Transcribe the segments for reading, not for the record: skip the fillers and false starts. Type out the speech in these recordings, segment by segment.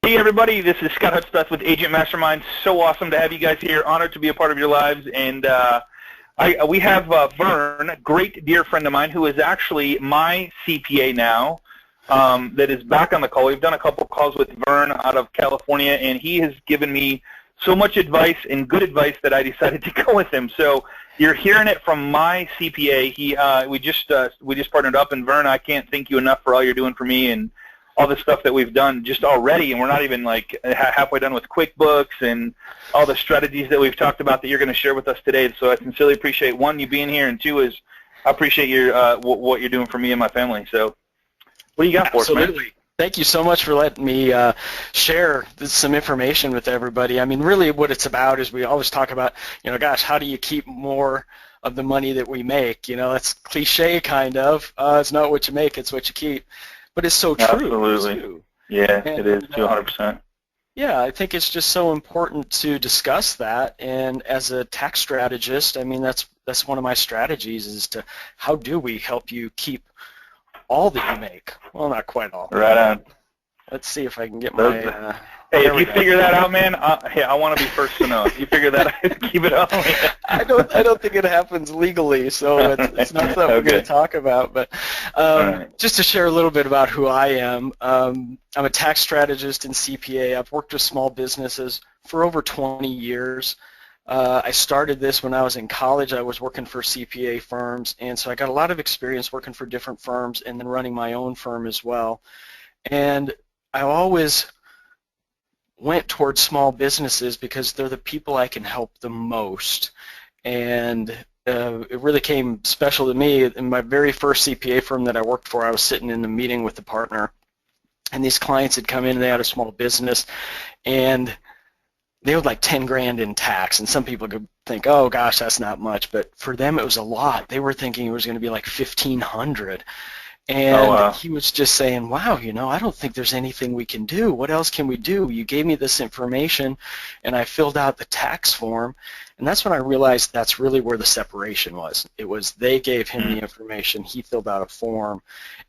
Hey everybody, this is Scott Hudspeth with Agent Mastermind. So awesome to have you guys here. Honored to be a part of your lives. And we have Vern, a great dear friend of mine, who is actually my CPA now, that is back on the call. We've done a couple calls with Vern out of California, and he has given me so much advice and good advice that I decided to go with him. So you're hearing it from my CPA. We just partnered up, and Vern, I can't thank you enough for all you're doing for me and all the stuff that we've done just already, and we're not even like halfway done with QuickBooks and all the strategies that we've talked about that you're going to share with us today. So I sincerely appreciate, one, you being here, and two is I appreciate your what you're doing for me and my family. So what do you got for us, man? Absolutely. Thank you so much for letting me share some information with everybody. I mean, really what it's about is we always talk about, gosh, how do you keep more of the money that we make? That's cliche kind of. It's not what you make, it's what you keep. But it's so true. Absolutely. Too. Yeah, it is, 200%. Yeah, I think it's just so important to discuss that. And as a tax strategist, I mean, that's one of my strategies is to how do we help you keep all that you make? Well, not quite all. Right on. Let's see if I can get my... Hey, if you figure that out, man, hey, I want to be first to know. If you figure that out, keep it on. I don't think it happens legally, so it's not something we're going to talk about. But just to share a little bit about who I am, I'm a tax strategist and CPA. I've worked with small businesses for over 20 years. I started this when I was in college. I was working for CPA firms, and so I got a lot of experience working for different firms and then running my own firm as well. And I always went towards small businesses because they're the people I can help the most. And it really came special to me. In my very first CPA firm that I worked for, I was sitting in a meeting with the partner, and these clients had come in and they had a small business, and they owed like 10 grand in tax. And some people could think, oh gosh, that's not much, but for them it was a lot. They were thinking it was going to be like 1,500. And he was just saying, wow, I don't think there's anything we can do. What else can we do? You gave me this information, and I filled out the tax form. And that's when I realized that's really where the separation was. It was they gave him the information, he filled out a form,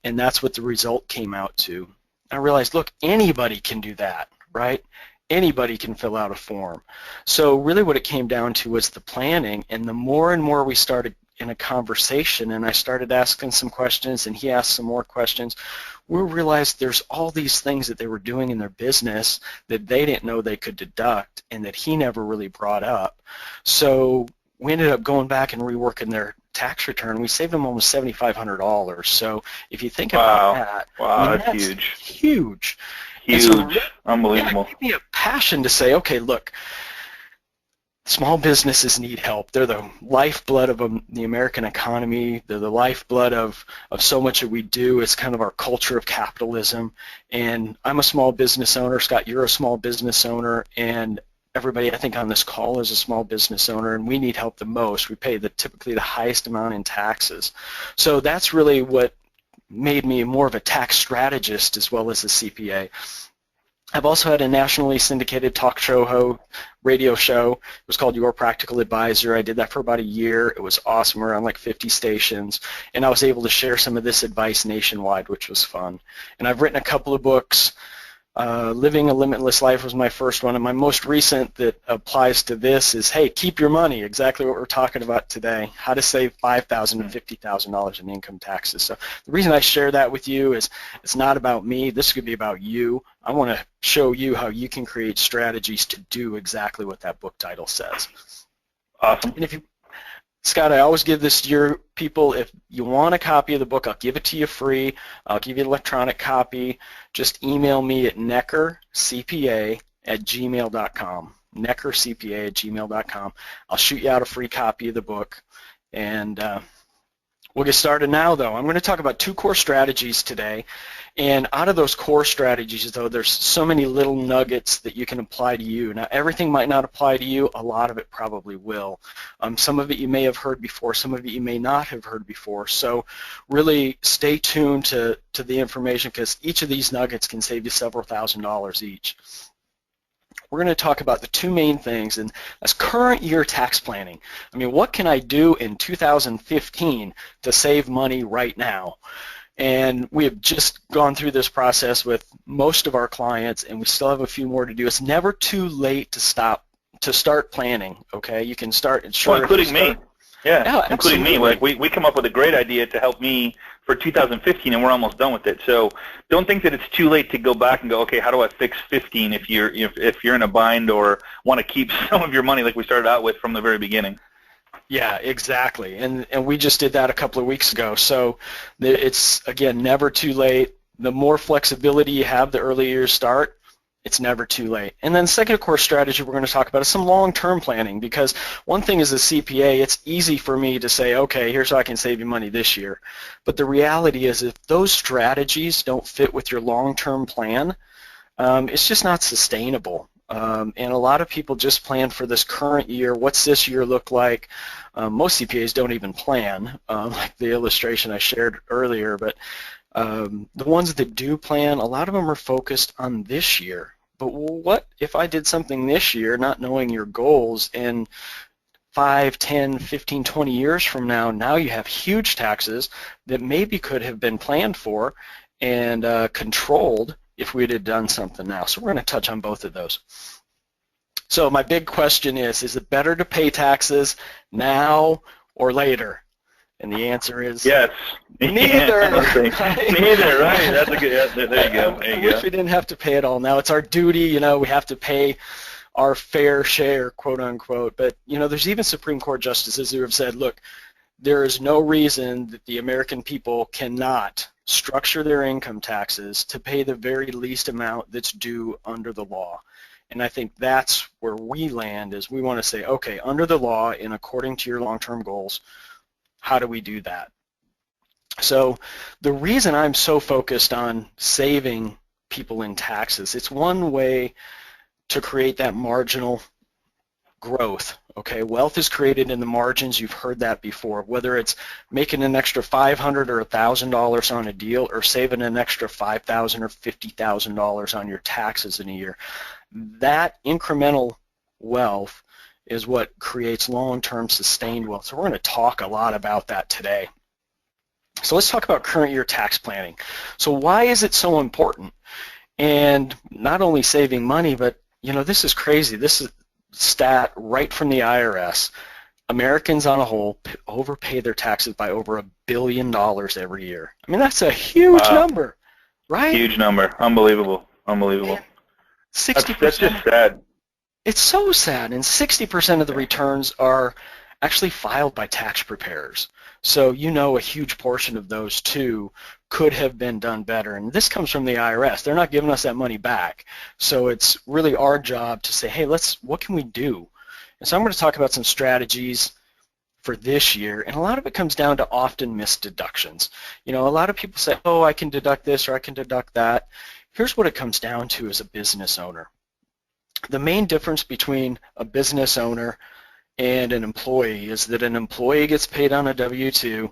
and that's what the result came out to. I realized, look, anybody can do that, right? Anybody can fill out a form. So really what it came down to was the planning, and the more and more we started in a conversation and I started asking some questions and he asked some more questions, we realized there's all these things that they were doing in their business that they didn't know they could deduct and that he never really brought up. So we ended up going back and reworking their tax return. We saved them almost $7,500. So if you think about that, that's huge. Huge. Huge. Unbelievable. Yeah, it gave me a passion to say, okay, look, small businesses need help. They're the lifeblood of the American economy. They're the lifeblood of so much that we do. It's kind of our culture of capitalism. And I'm a small business owner. Scott, you're a small business owner. And everybody, I think, on this call is a small business owner, and we need help the most. We pay typically the highest amount in taxes. So that's really what made me more of a tax strategist as well as a CPA. I've also had a nationally syndicated talk show, radio show. It was called Your Practical Advisor. I did that for about a year. It was awesome. We're on like 50 stations, and I was able to share some of this advice nationwide, which was fun. And I've written a couple of books. Living a Limitless Life was my first one, and my most recent that applies to this is, hey, keep your money, exactly what we're talking about today, how to save $5,000 to $50,000 in income taxes. So the reason I share that with you is it's not about me. This could be about you. I want to show you how you can create strategies to do exactly what that book title says. Awesome. And Scott, I always give this to your people. If you want a copy of the book, I'll give it to you free. I'll give you an electronic copy. Just email me at neckercpa@gmail.com, neckercpa@gmail.com. I'll shoot you out a free copy of the book, and we'll get started now, though. I'm going to talk about 2 core strategies today. And out of those core strategies, though, there's so many little nuggets that you can apply to you. Now, everything might not apply to you. A lot of it probably will. Some of it you may have heard before. Some of it you may not have heard before. So really stay tuned to the information, because each of these nuggets can save you several $1,000s each. We're going to talk about the 2 main things, and that's current year tax planning. I mean, what can I do in 2015 to save money right now? And we have just gone through this process with most of our clients, and we still have a few more to do. It's never too late to start planning, okay? You can start, well, including me. Yeah, including me. Like we come up with a great idea to help me for 2015, and we're almost done with it. So don't think that it's too late to go back and go, okay, how do I fix 15 if you're in a bind or want to keep some of your money like we started out with from the very beginning. Yeah, exactly. And we just did that a couple of weeks ago. So it's, again, never too late. The more flexibility you have the earlier you start, it's never too late. And then second core strategy we're going to talk about is some long-term planning, because one thing as a CPA, it's easy for me to say, okay, here's how I can save you money this year. But the reality is if those strategies don't fit with your long-term plan, it's just not sustainable. And a lot of people just plan for this current year. What's this year look like? Most CPAs don't even plan, like the illustration I shared earlier. But the ones that do plan, a lot of them are focused on this year. But what if I did something this year, not knowing your goals, and 5, 10, 15, 20 years from now you have huge taxes that maybe could have been planned for and controlled if we had done something now. So we're going to touch on both of those. So my big question is it better to pay taxes now or later? And the answer is yes. Neither. Neither, right? That's a good. There you go. There you go. I wish we didn't have to pay it all. Now it's our duty. We have to pay our fair share, quote unquote. But there's even Supreme Court justices who have said, look, there is no reason that the American people cannot structure their income taxes to pay the very least amount that's due under the law. And I think that's where we land, is we want to say, okay, under the law and according to your long-term goals, how do we do that? So the reason I'm so focused on saving people in taxes, it's one way to create that marginal growth. Okay, wealth is created in the margins. You've heard that before. Whether it's making an extra $500 or $1,000 on a deal, or saving an extra $5,000 or $50,000 on your taxes in a year, that incremental wealth is what creates long-term sustained wealth. So we're going to talk a lot about that today. So let's talk about current year tax planning. So why is it so important? And not only saving money, but this is crazy. This is stat right from the IRS. Americans on a whole overpay their taxes by over $1 billion every year. I mean, that's a huge number, right? Huge number. Unbelievable. Unbelievable. 60%. That's just sad. It's so sad, and 60% of the returns are actually filed by tax preparers. So a huge portion of those too could have been done better. And this comes from the IRS. They're not giving us that money back. So it's really our job to say, hey, what can we do? And so I'm going to talk about some strategies for this year, and a lot of it comes down to often missed deductions. A lot of people say, oh, I can deduct this or I can deduct that. Here's what it comes down to as a business owner. The main difference between a business owner and an employee is that an employee gets paid on a W-2,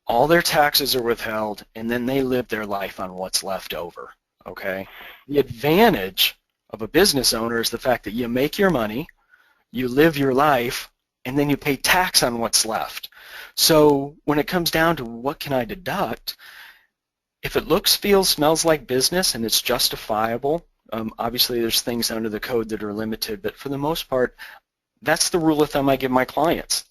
all their taxes are withheld, and then they live their life on what's left over, okay? The advantage of a business owner is the fact that you make your money, you live your life, and then you pay tax on what's left. So when it comes down to what can I deduct, if it looks, feels, smells like business and it's justifiable, obviously there's things under the code that are limited, but for the most part, that's the rule of thumb I give my clients.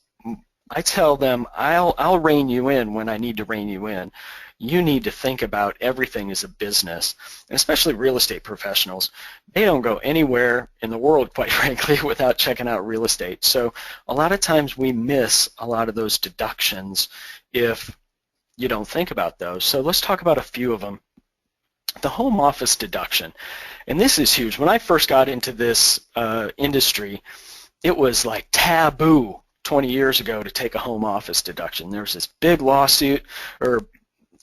I tell them, I'll rein you in when I need to rein you in. You need to think about everything as a business, and especially real estate professionals. They don't go anywhere in the world, quite frankly, without checking out real estate. So a lot of times we miss a lot of those deductions if you don't think about those. So let's talk about a few of them. The home office deduction, and this is huge. When I first got into this industry, it was like taboo 20 years ago to take a home office deduction. There was this big lawsuit by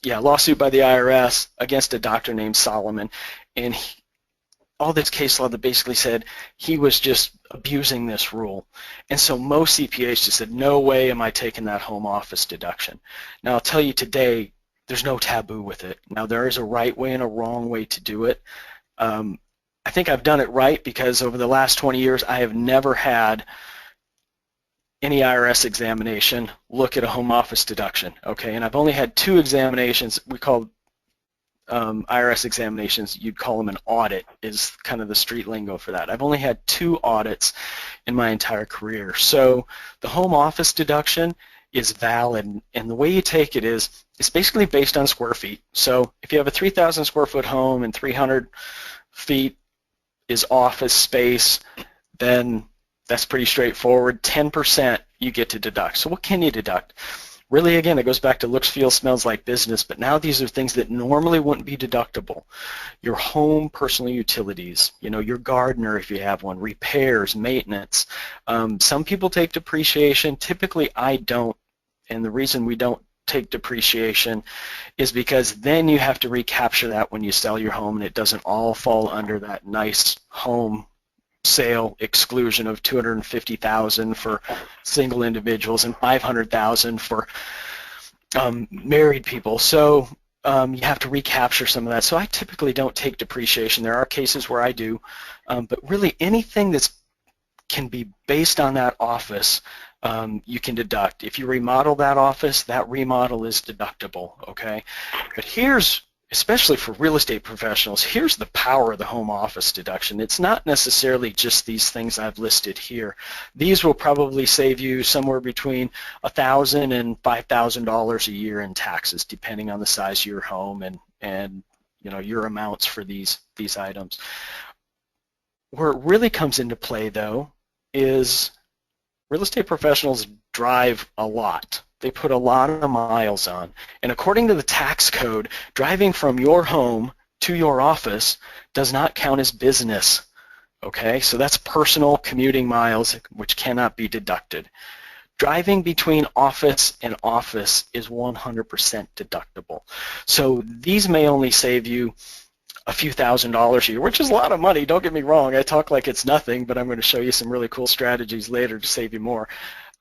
the IRS against a doctor named Solomon, and all this case law that basically said he was just abusing this rule. And so most CPAs just said, no way am I taking that home office deduction. Now I'll tell you today, there's no taboo with it. Now there is a right way and a wrong way to do it. I think I've done it right because over the last 20 years I have never had any IRS examination, look at a home office deduction, okay? And I've only had 2 examinations. We call IRS examinations, you'd call them an audit, is kind of the street lingo for that. I've only had 2 audits in my entire career. So the home office deduction is valid, and the way you take it is, it's basically based on square feet. So if you have a 3,000 square foot home and 300 feet is office space, then that's pretty straightforward. 10% you get to deduct. So what can you deduct? Really, again, it goes back to looks, feels, smells like business, but now these are things that normally wouldn't be deductible. Your home personal utilities, your gardener if you have one, repairs, maintenance. Some people take depreciation. Typically, I don't, and the reason we don't take depreciation is because then you have to recapture that when you sell your home, and it doesn't all fall under that nice home sale exclusion of $250,000 for single individuals and $500,000 for married people. So you have to recapture some of that. So I typically don't take depreciation. There are cases where I do, but really anything that's can be based on that office, you can deduct. If you remodel that office, that remodel is deductible, okay? But here's, especially for real estate professionals, here's the power of the home office deduction. It's not necessarily just these things I've listed here. These will probably save you somewhere between $1,000 and $5,000 a year in taxes, depending on the size of your home and your amounts for these items. Where it really comes into play, though, is real estate professionals drive a lot. They put a lot of miles on. And according to the tax code, driving from your home to your office does not count as business. Okay, so that's personal commuting miles, which cannot be deducted. Driving between office and office is 100% deductible. So these may only save you a few $1,000s a year, which is a lot of money. Don't get me wrong. I talk like it's nothing, but I'm going to show you some really cool strategies later to save you more.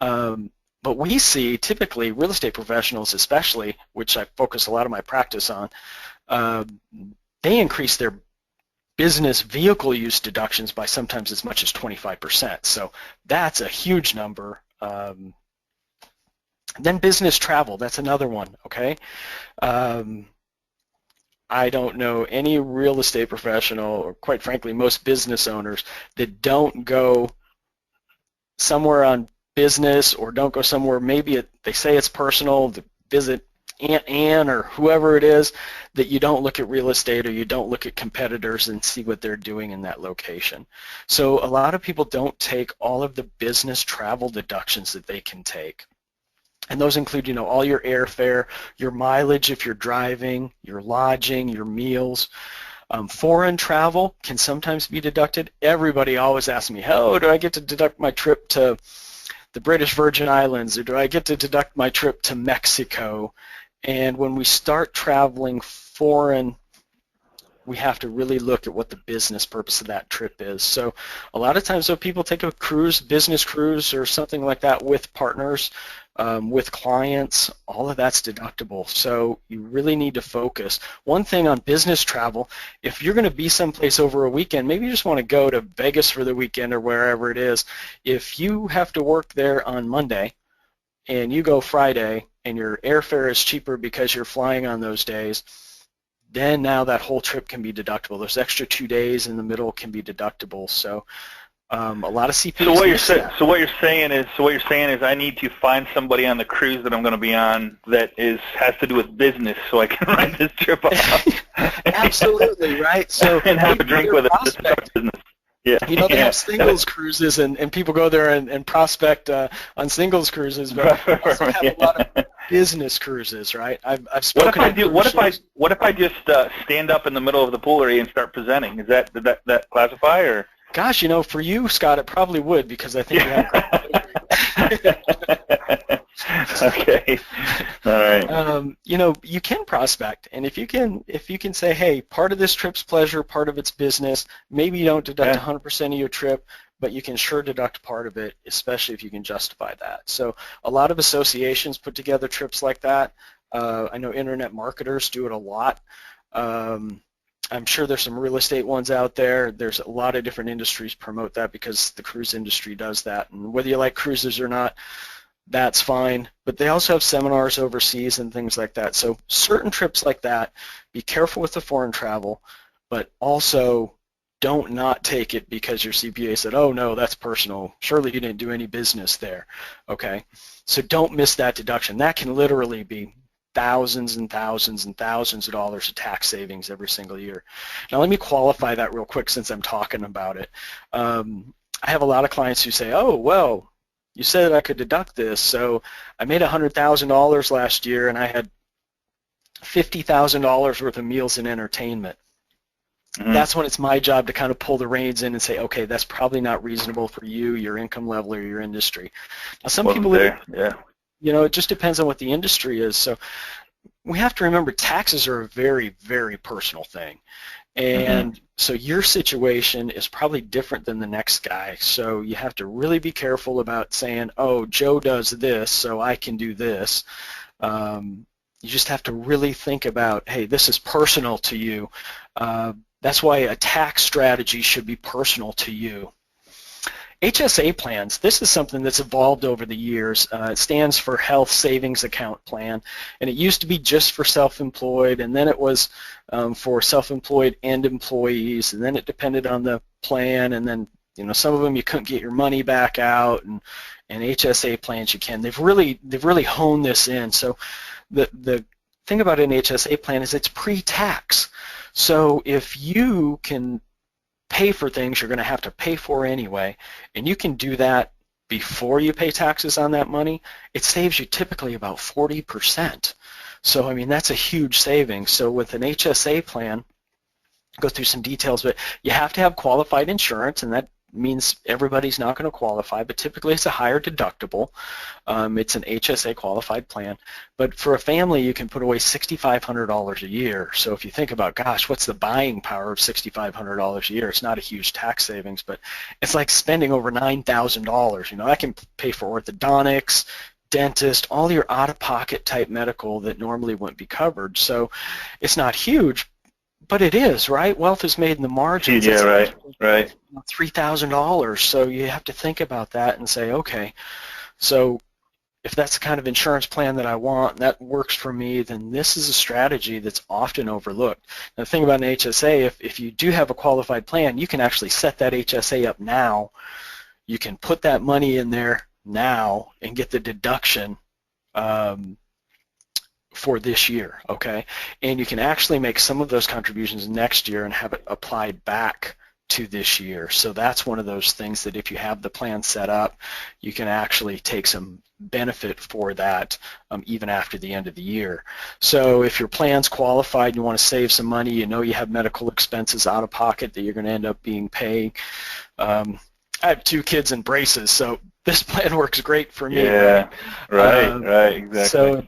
But we see typically real estate professionals especially, which I focus a lot of my practice on, they increase their business vehicle use deductions by sometimes as much as 25%. So that's a huge number. Then business travel, that's another one, okay? I don't know any real estate professional, or quite frankly most business owners, that don't go somewhere on business or don't go somewhere, maybe they say it's personal, to visit Aunt Ann or whoever it is, that you don't look at real estate or you don't look at competitors and see what they're doing in that location. So a lot of people don't take all of the business travel deductions that they can take. And those include, all your airfare, your mileage if you're driving, your lodging, your meals. Foreign travel can sometimes be deducted. Everybody always asks me, how do I get to deduct my trip to the British Virgin Islands, or do I get to deduct my trip to Mexico? And when we start traveling foreign, we have to really look at what the business purpose of that trip is. So a lot of times, though, people take a cruise, business cruise or something like that with partners, with clients, all of that's deductible. So you really need to focus. One thing on business travel, if you're going to be someplace over a weekend, maybe you just want to go to Vegas for the weekend or wherever it is. If you have to work there on Monday and you go Friday and your airfare is cheaper because you're flying on those days, then now that whole trip can be deductible. Those extra 2 days in the middle can be deductible. So a lot of CPAs. So what you're saying is I need to find somebody on the cruise that I'm going to be on that has to do with business, so I can write this trip off. Absolutely, right. So and have a drink with it. Business. Yeah. They have singles cruises, and people go there and prospect on singles cruises, but also have a lot of business cruises, right? I've spoken. What if I just stand up in the middle of the pool area and start presenting? Is that classify or? Gosh, for you, Scott, it probably would, because I think you have. Okay. All right. You can prospect, and if you can say, hey, part of this trip's pleasure, part of it's business. Maybe you don't deduct 100% of your trip, but you can sure deduct part of it, especially if you can justify that. So a lot of associations put together trips like that. I know internet marketers do it a lot. I'm sure there's some real estate ones out there. There's a lot of different industries promote that because the cruise industry does that. And whether you like cruises or not, that's fine. But they also have seminars overseas and things like that. So certain trips like that, be careful with the foreign travel, but also don't not take it because your CPA said, oh no, that's personal. Surely you didn't do any business there. Okay, so don't miss that deduction. That can literally be thousands and thousands and thousands of dollars of tax savings every single year. Now let me qualify that real quick since I'm talking about it. I have a lot of clients who say, oh, well, you said I could deduct this, so I made $100,000 last year and I had $50,000 worth of meals and entertainment. That's when it's my job to kind of pull the reins in and say, okay, that's probably not reasonable for you, your income level, or your industry. Now some people, you know, it just depends on what the industry is. So we have to remember taxes are a very, very personal thing. And so your situation is probably different than the next guy. So you have to really be careful about saying, oh, Joe does this, so I can do this. You just have to really think about, hey, this is personal to you. That's why a tax strategy should be personal to you. HSA plans, this is something that's evolved over the years. It stands for Health Savings Account Plan, and it used to be just for self-employed, and then it was for self-employed and employees, and then it depended on the plan, and then some of them you couldn't get your money back out, and HSA plans you can. They've really honed this in. So the thing about an HSA plan is it's pre-tax. So if you can pay for things you're going to have to pay for anyway, and you can do that before you pay taxes on that money, it saves you typically about 40%. So, I mean, that's a huge savings. So with an HSA plan, go through some details, but you have to have qualified insurance, and that means everybody's not going to qualify, but typically it's a higher deductible. It's an HSA qualified plan. But for a family, you can put away $6,500 a year. So if you think about, gosh, what's the buying power of $6,500 a year? It's not a huge tax savings, but it's like spending over $9,000. I can pay for orthodontics, dentist, all your out-of-pocket type medical that normally wouldn't be covered. So it's not huge, but it is, right? Wealth is made in the margins. Yeah, right. $3,000. So you have to think about that and say, okay, so if that's the kind of insurance plan that I want, and that works for me, then this is a strategy that's often overlooked. Now, the thing about an HSA, if you do have a qualified plan, you can actually set that HSA up now. You can put that money in there now and get the deduction for this year, okay? And you can actually make some of those contributions next year and have it applied back to this year. So that's one of those things that if you have the plan set up, you can actually take some benefit for that even after the end of the year. So if your plan's qualified and you want to save some money, you have medical expenses out of pocket that you're going to end up being paying. I have 2 kids in braces, so this plan works great for me. Yeah, right, exactly. So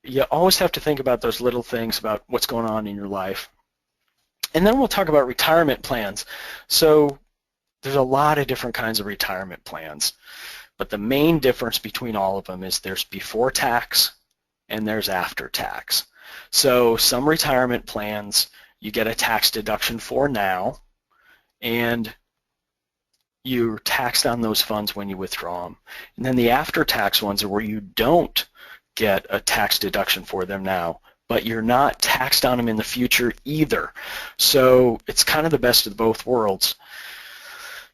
you always have to think about those little things about what's going on in your life. And then we'll talk about retirement plans. So there's a lot of different kinds of retirement plans, but the main difference between all of them is there's before tax and there's after tax. So some retirement plans you get a tax deduction for now, and you're taxed on those funds when you withdraw them. And then the after tax ones are where you don't get a tax deduction for them now, but you're not taxed on them in the future either. So it's kind of the best of both worlds.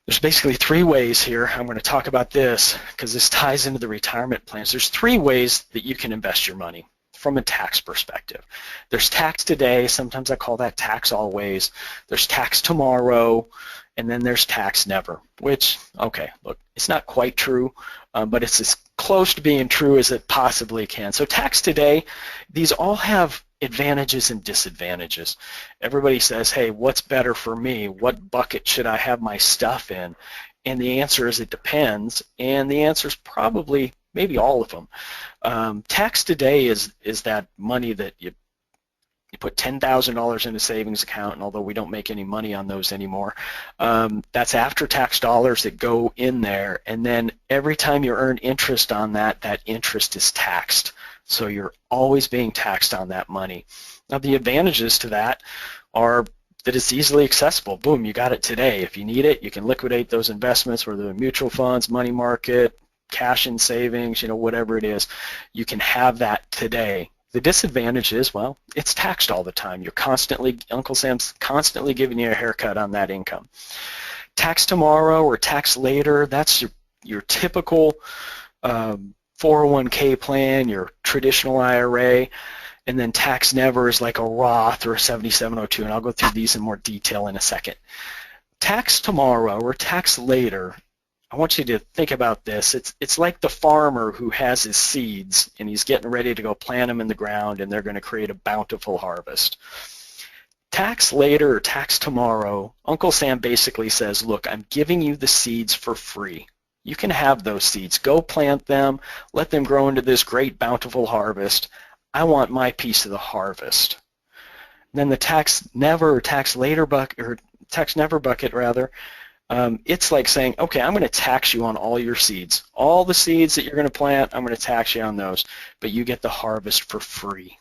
There's basically 3 ways here. I'm going to talk about this because this ties into the retirement plans. There's 3 ways that you can invest your money from a tax perspective. There's tax today. Sometimes I call that tax always. There's tax tomorrow, and then there's tax never, which, okay, look, it's not quite true, but it's as close to being true as it possibly can. So tax today, these all have advantages and disadvantages. Everybody says, hey, what's better for me? What bucket should I have my stuff in? And the answer is it depends, and the answer is probably maybe all of them. Tax today is that money that you put $10,000 in a savings account, and although we don't make any money on those anymore, that's after-tax dollars that go in there, and then every time you earn interest on that, that interest is taxed. So you're always being taxed on that money. Now the advantages to that are that it's easily accessible. Boom, you got it today. If you need it, you can liquidate those investments, whether they're mutual funds, money market, cash in savings, whatever it is. You can have that today. The disadvantage is, well, it's taxed all the time. Uncle Sam's constantly giving you a haircut on that income. Tax tomorrow or tax later, that's your typical 401k plan, your traditional IRA, and then tax never is like a Roth or a 7702, and I'll go through these in more detail in a second. Tax tomorrow or tax later, I want you to think about this. It's like the farmer who has his seeds and he's getting ready to go plant them in the ground and they're going to create a bountiful harvest. Tax later or tax tomorrow, Uncle Sam basically says, look, I'm giving you the seeds for free. You can have those seeds. Go plant them. Let them grow into this great bountiful harvest. I want my piece of the harvest. And then the tax never or tax later bucket, or tax never bucket rather, it's like saying, okay, I'm going to tax you on all your seeds. All the seeds that you're going to plant, I'm going to tax you on those, but you get the harvest for free.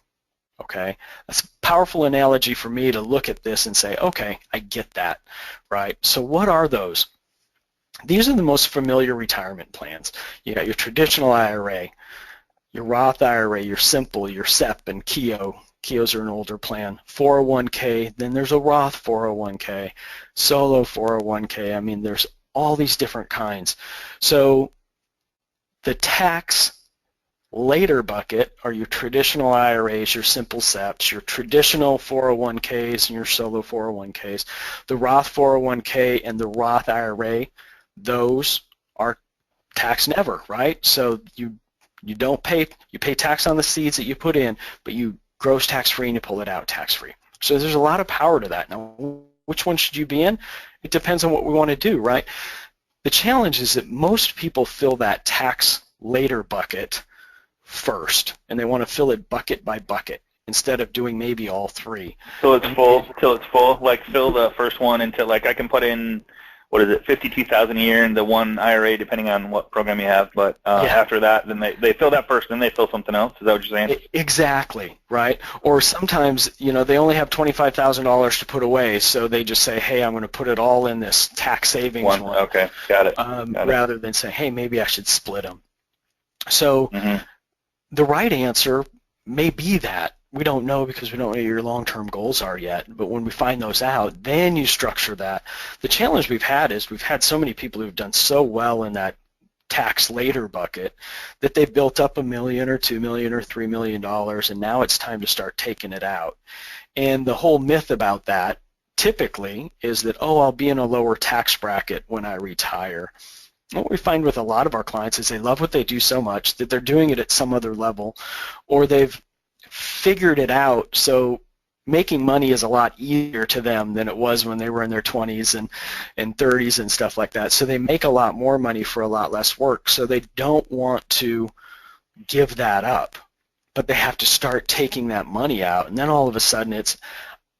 Okay, that's a powerful analogy for me to look at this and say, okay, I get that, right? So what are those? These are the most familiar retirement plans. You got your traditional IRA, your Roth IRA, your Simple, your SEP, and Keogh. Keoghs are an older plan. 401k, then there's a Roth 401k, solo 401k. I mean, there's all these different kinds. So the tax later bucket are your traditional IRAs, your simple SEPs, your traditional 401ks, and your solo 401ks. The Roth 401k and the Roth IRA, those are tax never, right? So you don't pay, you pay tax on the seeds that you put in, but you gross tax-free and you pull it out tax-free. So there's a lot of power to that. Now, which one should you be in? It depends on what we want to do, right? The challenge is that most people fill that tax later bucket first, and they want to fill it bucket by bucket instead of doing maybe all three. So it's full, till it's full, like fill the first one until, like, I can put in, what is it, $52,000 a year in the one IRA, depending on what program you have. But after that, then they fill that first, then they fill something else. Is that what you're saying? Exactly, right? Or sometimes, they only have $25,000 to put away, so they just say, hey, I'm going to put it all in this tax savings one. Okay, got it. Rather than say, hey, maybe I should split them. So the right answer may be that. We don't know because we don't know what your long-term goals are yet, but when we find those out, then you structure that. The challenge we've had is we've had so many people who've done so well in that tax later bucket that they've built up $1 million or $2 million or $3 million, and now it's time to start taking it out. And the whole myth about that typically is that, oh, I'll be in a lower tax bracket when I retire. What we find with a lot of our clients is they love what they do so much that they're doing it at some other level, or they've figured it out, so making money is a lot easier to them than it was when they were in their 20s and 30s and stuff like that. So they make a lot more money for a lot less work, so they don't want to give that up, but they have to start taking that money out, and then all of a sudden it's,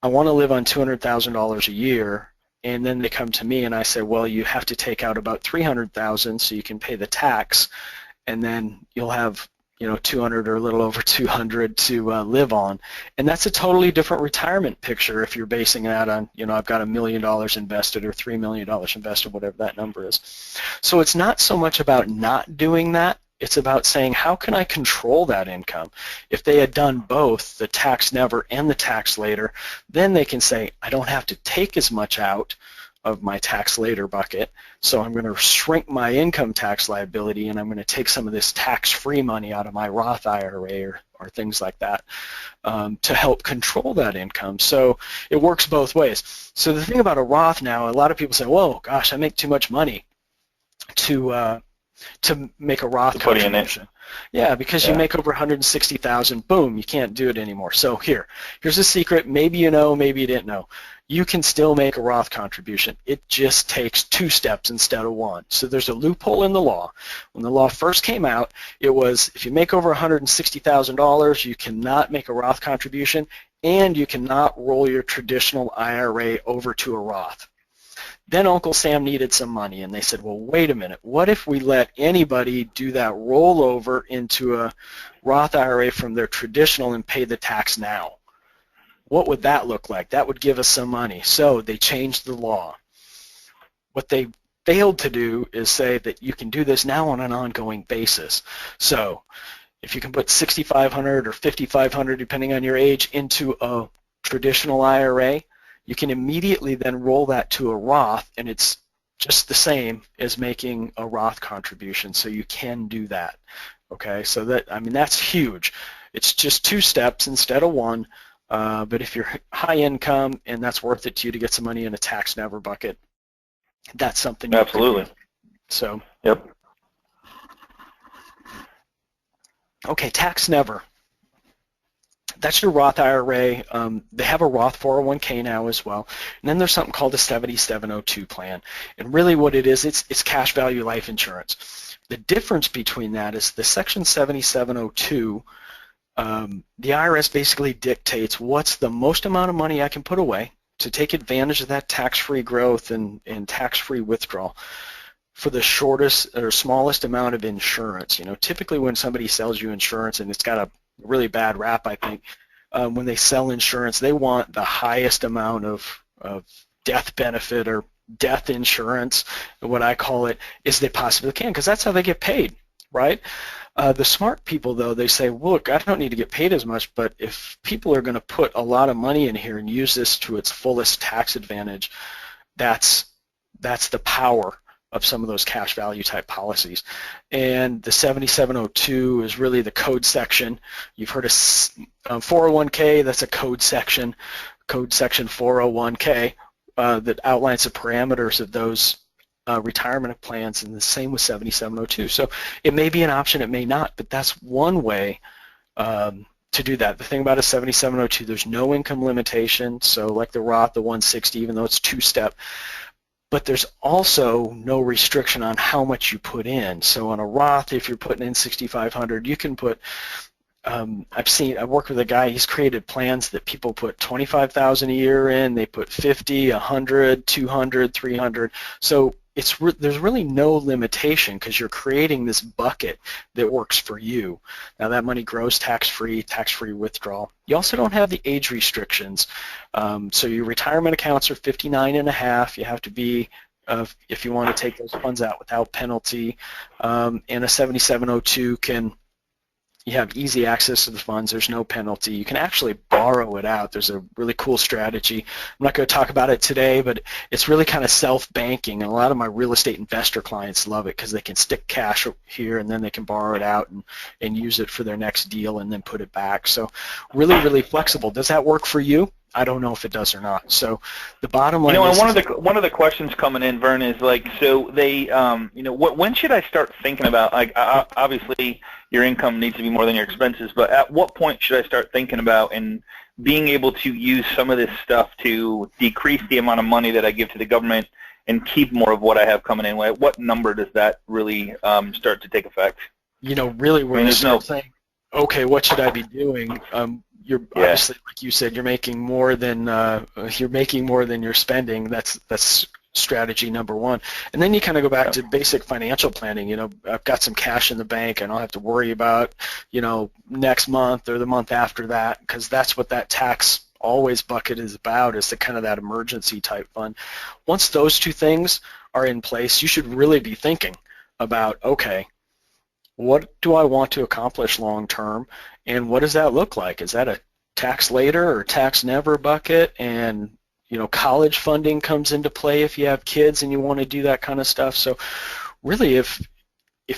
I want to live on $200,000 a year, and then they come to me and I say, well, you have to take out about $300,000 so you can pay the tax, and then you'll have 200 or a little over 200 to live on. And that's a totally different retirement picture if you're basing that on, I've got $1 million invested or $3 million invested, whatever that number is. So it's not so much about not doing that, it's about saying, how can I control that income? If they had done both, the tax never and the tax later, then they can say, I don't have to take as much out of my tax later bucket, so I'm going to shrink my income tax liability, and I'm going to take some of this tax-free money out of my Roth IRA or things like that to help control that income. So it works both ways. So the thing about a Roth now, a lot of people say, whoa, gosh, I make too much money to make a Roth contribution. Yeah, because you make over $160,000, boom, you can't do it anymore. So here's a secret. Maybe you know, maybe you didn't know. You can still make a Roth contribution. It just takes 2 steps instead of 1. So there's a loophole in the law. When the law first came out, it was if you make over $160,000, you cannot make a Roth contribution, and you cannot roll your traditional IRA over to a Roth. Then Uncle Sam needed some money, and they said, well, wait a minute. What if we let anybody do that rollover into a Roth IRA from their traditional and pay the tax now? What would that look like? That would give us some money. So they changed the law. What they failed to do is say that you can do this now on an ongoing basis. So if you can put $6,500 or $5,500, depending on your age, into a traditional IRA, you can immediately then roll that to a Roth, and it's just the same as making a Roth contribution. So you can do that. Okay, so that's huge. It's just 2 steps instead of 1. But if you're high income and that's worth it to you to get some money in a tax never bucket, that's something you absolutely can do. So yep. Okay, tax never. That's your Roth IRA. They have a Roth 401k now as well. And then there's something called a 7702 plan. And really what it is, it's cash value life insurance. The difference between that is the Section 7702, the IRS basically dictates what's the most amount of money I can put away to take advantage of that tax-free growth and tax-free withdrawal for the shortest or smallest amount of insurance. Typically when somebody sells you insurance, and it's got a really bad rap, I think, when they sell insurance, they want the highest amount of death benefit or death insurance, what I call it, as they possibly can, because that's how they get paid, right? The smart people, though, they say, look, I don't need to get paid as much, but if people are going to put a lot of money in here and use this to its fullest tax advantage, that's the power of some of those cash value type policies. And the 7702 is really the code section. You've heard of 401k, that's a code section 401k that outlines the parameters of those retirement plans, and the same with 7702. So it may be an option, it may not, but that's one way to do that. The thing about a 7702, there's no income limitation, so like the Roth, the 160, even though it's 2-step, but there's also no restriction on how much you put in. So on a Roth, if you're putting in $6,500, you can put, I've worked with a guy, he's created plans that people put $25,000 a year in, they put 50, 100, 200, 300. So there's really no limitation because you're creating this bucket that works for you. Now that money grows tax-free withdrawal. You also don't have the age restrictions. So your retirement accounts are 59 and a half. You have to be, if you want to take those funds out without penalty. And a 7702 you have easy access to the funds. There's no penalty. You can actually borrow it out. There's a really cool strategy. I'm not going to talk about it today, but it's really kind of self-banking, and a lot of my real estate investor clients love it because they can stick cash here and then they can borrow it out and use it for their next deal and then put it back. So really, really flexible. Does that work for you? I don't know if it does or not. So the bottom line is, one of the questions coming in, Vern, is like, so they, when should I start thinking about, like, obviously your income needs to be more than your expenses, but at what point should I start thinking about and being able to use some of this stuff to decrease the amount of money that I give to the government and keep more of what I have coming in? What number does that really start to take effect? Really where you start saying, okay, what should I be doing? You're obviously, like you said, you're making more than you're spending. That's strategy number one. And then you kind of go back to basic financial planning. I've got some cash in the bank, and I don't have to worry about, next month or the month after that, because that's what that tax always bucket is about, is the kind of that emergency type fund. Once those two things are in place, you should really be thinking about, okay, what do I want to accomplish long term, and what does that look like? Is that a tax later or tax never bucket? And college funding comes into play if you have kids and you want to do that kind of stuff. So really, if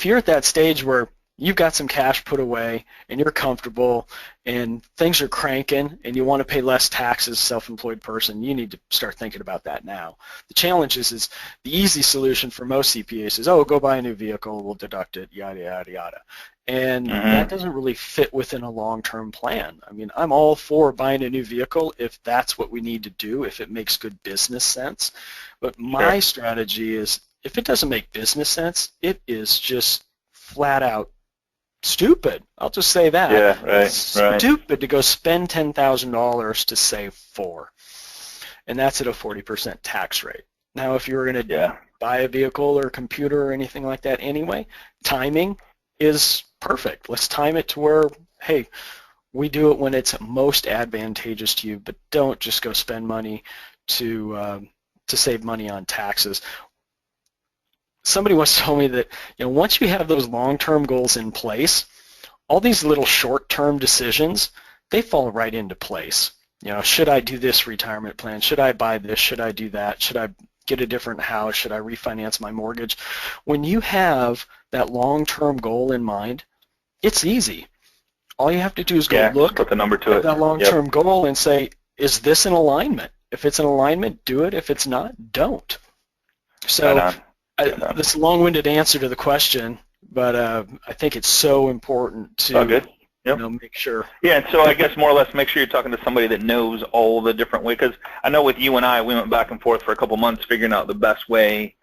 you're at that stage where you've got some cash put away and you're comfortable and things are cranking and you want to pay less taxes as a self-employed person, you need to start thinking about that now. The challenge is the easy solution for most CPAs is, go buy a new vehicle, we'll deduct it, yada, yada, yada. And that doesn't really fit within a long-term plan. I mean, I'm all for buying a new vehicle if that's what we need to do, if it makes good business sense. But my strategy is, if it doesn't make business sense, it is just flat out stupid. I'll just say that. Yeah, right. Stupid to go spend $10,000 to save $4,000, and that's at a 40% tax rate. Now, if you were going to buy a vehicle or a computer or anything like that anyway, timing is perfect. Let's time it to where, hey, We do it when it's most advantageous to you, but don't just go spend money to save money on taxes. Somebody once told me that, once you have those long-term goals in place, all these little short-term decisions, they fall right into place. Should I do this retirement plan? Should I buy this? Should I do that? Should I get a different house? Should I refinance my mortgage? When you have that long-term goal in mind, it's easy. All you have to do is go look put the number to at that long-term goal and say, is this in alignment? If it's in alignment, do it. If it's not, don't. So this is a long-winded answer to the question, but I think it's so important to make sure. Yeah, and so I guess more or less make sure you're talking to somebody that knows all the different ways, because I know with you and I, we went back and forth for a couple months figuring out the best way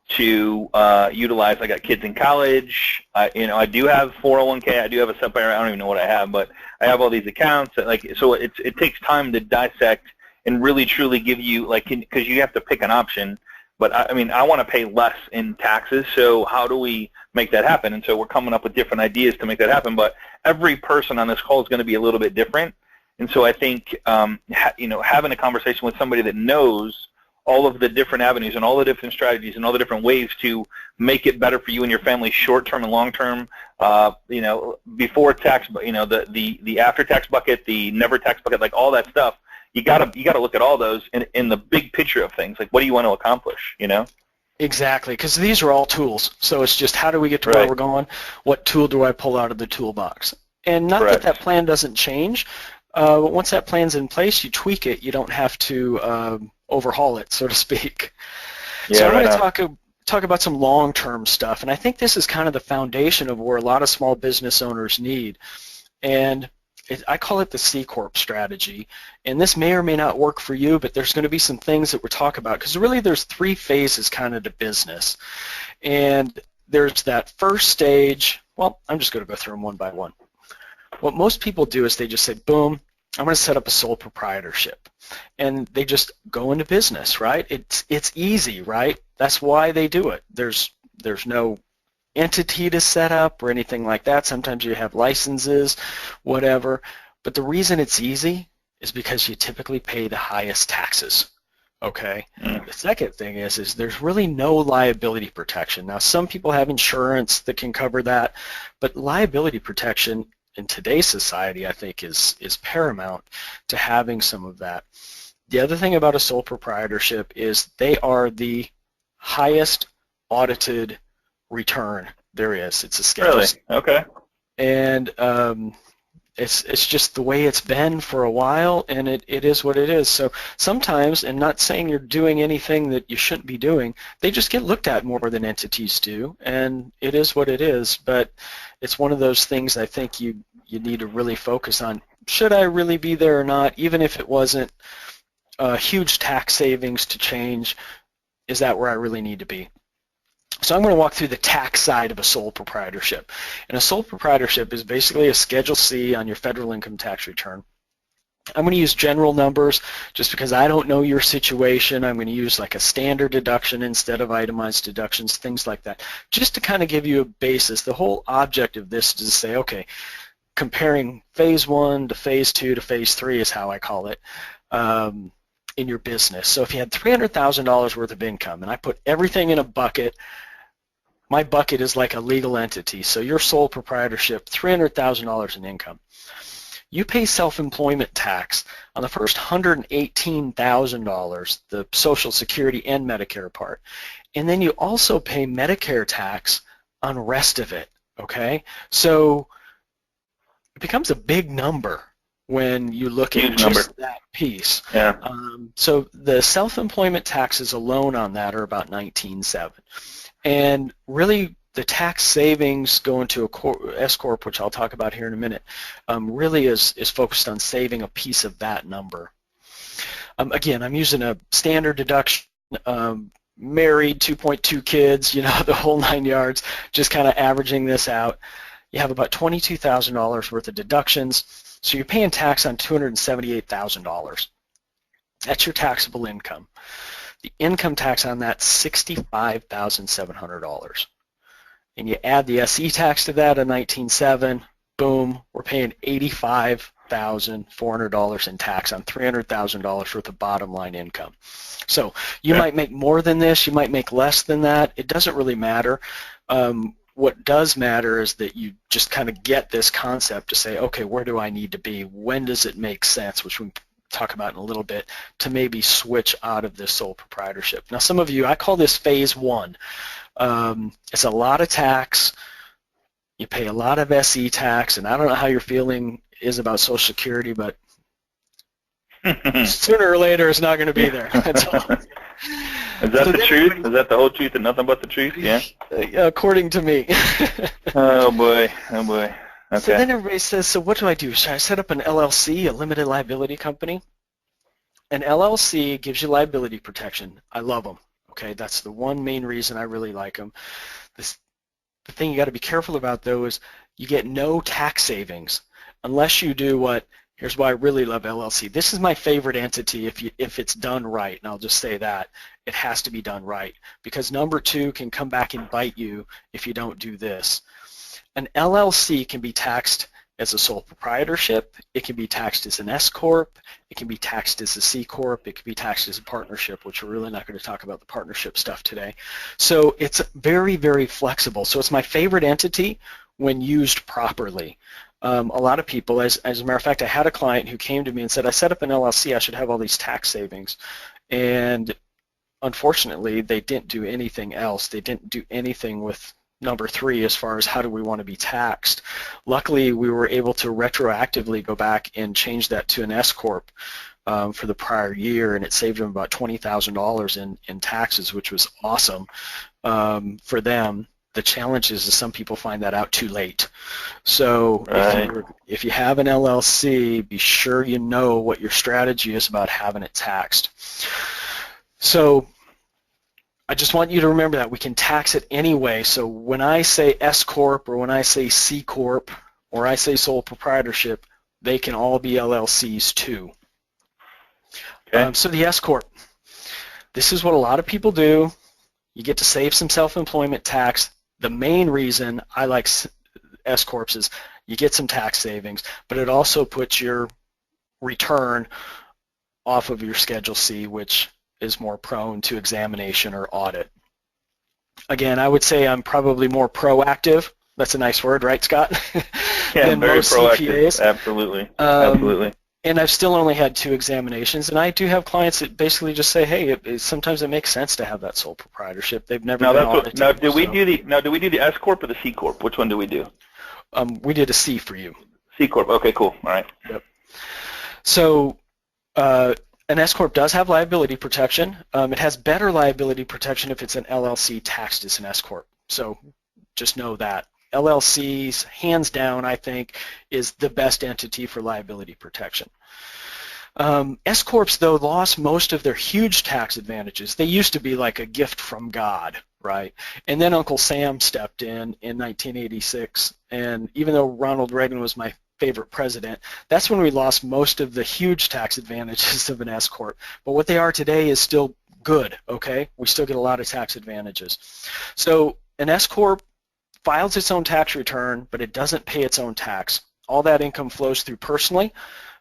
to utilize. I got kids in college. I do have 401k. I do have a SEP IRA. I don't even know what I have, but I have all these accounts. So it takes time to dissect and really truly give you, because you have to pick an option. But I want to pay less in taxes. So how do we make that happen? And so we're coming up with different ideas to make that happen. But every person on this call is going to be a little bit different. And so I think having a conversation with somebody that knows all of the different avenues and all the different strategies and all the different ways to make it better for you and your family, short-term and long-term, before tax, the after-tax bucket, the never-tax bucket, like all that stuff. You gotta look at all those in the big picture of things. Like, what do you want to accomplish? Exactly, because these are all tools. So it's just, how do we get to where we're going? What tool do I pull out of the toolbox? And not that plan doesn't change. Once that plan's in place, you tweak it. You don't have to overhaul it, so to speak. So I'm going to talk about some long-term stuff, and I think this is kind of the foundation of where a lot of small business owners need. And I call it the C Corp strategy, and this may or may not work for you, but there's going to be some things that we're talking about, because really there's three phases kind of to business. And there's that first stage. Well, I'm just going to go through them one by one. What most people do is they just say, boom, I'm going to set up a sole proprietorship. And they just go into business, right? It's easy, right? That's why they do it. There's no entity to set up or anything like that. Sometimes you have licenses, whatever. But the reason it's easy is because you typically pay the highest taxes. Okay. The second thing is there's really no liability protection. Now, some people have insurance that can cover that, but liability protection in today's society, I think, is paramount to having some of that. The other thing about a sole proprietorship is they are the highest audited return there is. It's a schedule. Really? Okay. And it's just the way it's been for a while, and it is what it is. So sometimes, and not saying you're doing anything that you shouldn't be doing, they just get looked at more than entities do, and it is what it is. But it's one of those things I think you need to really focus on. Should I really be there or not? Even if it wasn't huge tax savings to change, is that where I really need to be? So I'm going to walk through the tax side of a sole proprietorship. And a sole proprietorship is basically a Schedule C on your federal income tax return. I'm going to use general numbers just because I don't know your situation. I'm going to use like a standard deduction instead of itemized deductions, things like that, just to kind of give you a basis. The whole object of this is to say, okay, comparing phase 1 to phase 2 to phase 3 is how I call it. In your business. So if you had $300,000 worth of income, and I put everything in a bucket, my bucket is like a legal entity. So your sole proprietorship, $300,000 in income. You pay self-employment tax on the first $118,000, the Social Security and Medicare part. And then you also pay Medicare tax on the rest of it, okay? So it becomes a big number when you look at just that piece. Yeah. So the self-employment taxes alone on that are about $19,700. And really the tax savings going to a S Corp, which I'll talk about here in a minute, really is focused on saving a piece of that number. Again, I'm using a standard deduction, married, 2.2 kids, the whole 9 yards, just kind of averaging this out. You have about $22,000 worth of deductions. So you're paying tax on $278,000. That's your taxable income. The income tax on that, $65,700. And you add the SE tax to that of $19,700, boom, we're paying $85,000 $400 in tax on $300,000 worth of bottom line income. So you might make more than this, you might make less than that. It doesn't really matter. What does matter is that you just kind of get this concept to say, okay, where do I need to be? When does it make sense, which we can talk about in a little bit, to maybe switch out of this sole proprietorship. Now, some of you, I call this phase one. It's a lot of tax. You pay a lot of SE tax, and I don't know how your feeling is about Social Security, but sooner or later it's not going to be there. That's all. Is that the truth? Is that the whole truth and nothing but the truth? Yeah. According to me. Oh boy. Oh boy. Okay. So then everybody says, so what do I do? Should I set up an LLC, a limited liability company? An LLC gives you liability protection. I love them. Okay, that's the one main reason I really like them. The thing you got to be careful about, though, is you get no tax savings unless you do what. Here's why I really love LLC. This is my favorite entity if it's done right, and I'll just say that. It has to be done right, because number two can come back and bite you if you don't do this. An LLC can be taxed as a sole proprietorship, it can be taxed as an S Corp, it can be taxed as a C Corp, it can be taxed as a partnership, which we're really not going to talk about the partnership stuff today. So it's very, very flexible. So it's my favorite entity when used properly. A lot of people, as a matter of fact, I had a client who came to me and said, I set up an LLC, I should have all these tax savings. And unfortunately, they didn't do anything else. They didn't do anything with number three as far as how do we want to be taxed. Luckily, we were able to retroactively go back and change that to an S Corp for the prior year, and it saved them about $20,000 in taxes, which was awesome for them. The challenge is some people find that out too late. So if you have an LLC, be sure you know what your strategy is about having it taxed. So I just want you to remember that we can tax it anyway. So when I say S Corp or when I say C Corp or I say sole proprietorship, they can all be LLCs too. Okay. So the S Corp, this is what a lot of people do. You get to save some self-employment tax. The main reason I like S Corps is you get some tax savings, but it also puts your return off of your Schedule C, which is more prone to examination or audit. Again, I would say I'm probably more proactive. That's a nice word, right, Scott? Yeah, than very most proactive. CPAs. Absolutely. Absolutely. And I've still only had 2 examinations, and I do have clients that basically just say, "Hey, sometimes it makes sense to have that sole proprietorship." They've never been audited. Now, do we do the S Corp or the C Corp? Which one do we do? We did a C for you. C Corp. Okay, cool. All right. Yep. So an S Corp does have liability protection. It has better liability protection if it's an LLC taxed as an S Corp. So just know that. LLCs, hands down, I think, is the best entity for liability protection. S Corps, though, lost most of their huge tax advantages. They used to be like a gift from God, right? And then Uncle Sam stepped in 1986, and even though Ronald Reagan was my favorite president, that's when we lost most of the huge tax advantages of an S Corp. But what they are today is still good, okay? We still get a lot of tax advantages. So an S Corp files its own tax return, but it doesn't pay its own tax. All that income flows through personally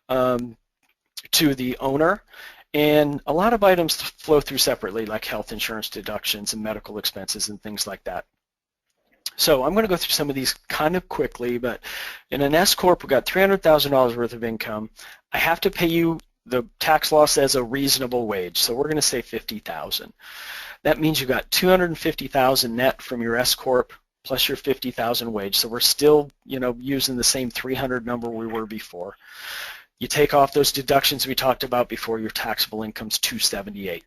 to the owner, and a lot of items flow through separately, like health insurance deductions and medical expenses and things like that. So I'm going to go through some of these kind of quickly, but in an S Corp, we've got $300,000 worth of income. I have to pay you the tax loss as a reasonable wage, so we're going to say $50,000. That means you've got $250,000 net from your S Corp plus your $50,000 wage, so we're still, using the same 300 number we were before. You take off those deductions we talked about before, your taxable income's $278.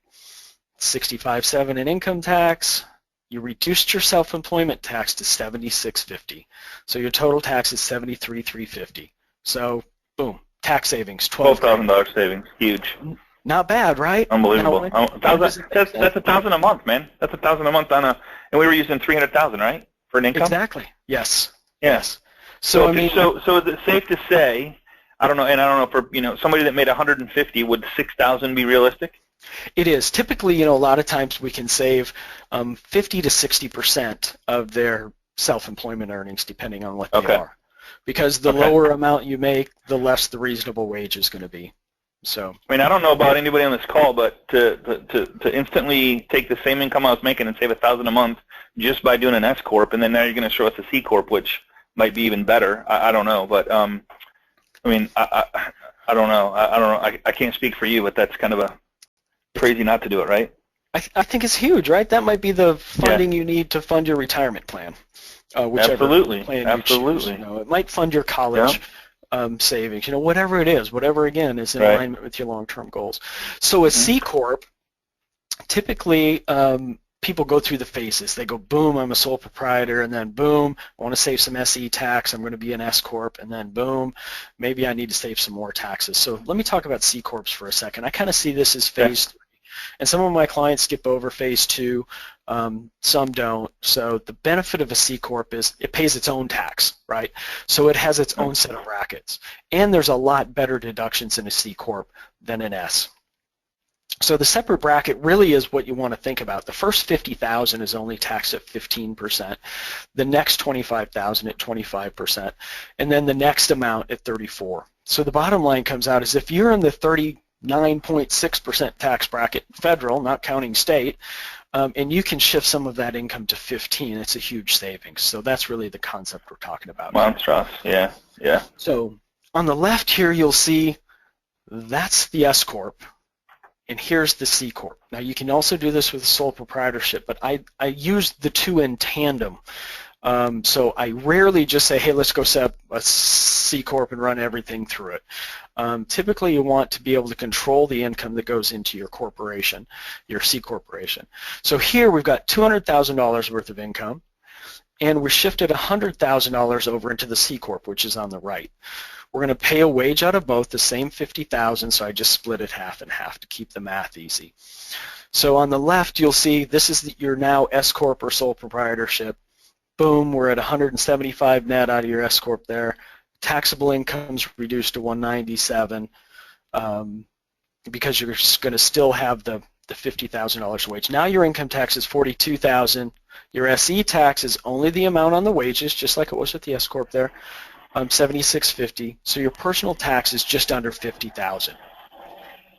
$65,700 in income tax. You reduced your self-employment tax to $76.50. So your total tax is $73,350. So boom, tax savings, $12,000 savings, huge. Not bad, right? Unbelievable. That's $1,000 a month, man. That's $1,000 a month and we were using $300,000, right, for an income? Exactly. Yes. Yeah. Yes. So I mean, so is it safe to say? I don't know, and I don't know for somebody that made 150, would 6,000 be realistic? It is. Typically, a lot of times we can save 50 to 60% of their self-employment earnings, depending on what they are. because the lower amount you make, the less the reasonable wage is going to be. So, I mean, I don't know about anybody on this call, but to instantly take the same income I was making and save $1,000 a month just by doing an S corp, and then now you're going to show us a C corp, which might be even better. I don't know, but I mean, I don't know. I don't know. I can't speak for you, but that's kind of a crazy not to do it, right? I think it's huge, right? That might be the funding you need to fund your retirement plan, whichever plan you choose. You know, it might fund your college savings, you know, whatever it is, whatever, again, is in alignment with your long-term goals. So a C Corp, typically people go through the phases. They go, boom, I'm a sole proprietor, and then boom, I want to save some SE tax, I'm going to be an S Corp, and then boom, maybe I need to save some more taxes. So let me talk about C Corps for a second. I kind of see this as phase 3. And some of my clients skip over phase 2, some don't. So the benefit of a C Corp is it pays its own tax, right? So it has its own set of brackets. And there's a lot better deductions in a C Corp than an S. So the separate bracket really is what you want to think about. The first $50,000 is only taxed at 15%, the next $25,000 at 25%, and then the next amount at 34%. So the bottom line comes out is if you're in the 39.6% tax bracket, federal, not counting state, and you can shift some of that income to 15%, it's a huge savings. So that's really the concept we're talking about. Monstrous, yeah. So on the left here, you'll see that's the S Corp, and here's the C Corp. Now you can also do this with sole proprietorship, but I use the two in tandem. So I rarely just say, hey, let's go set up a C Corp and run everything through it. Typically you want to be able to control the income that goes into your corporation, your C Corporation. So here we've got $200,000 worth of income, and we shifted $100,000 over into the C Corp, which is on the right. We're going to pay a wage out of both, the same $50,000, so I just split it half and half to keep the math easy. So on the left, you'll see this is your now S Corp or sole proprietorship. Boom, we're at 175 net out of your S Corp there. Taxable income's reduced to 197 because you're going to still have the $50,000 wage. Now your income tax is $42,000. Your SE tax is only the amount on the wages, just like it was with the S Corp there, $76.50. So your personal tax is just under $50,000.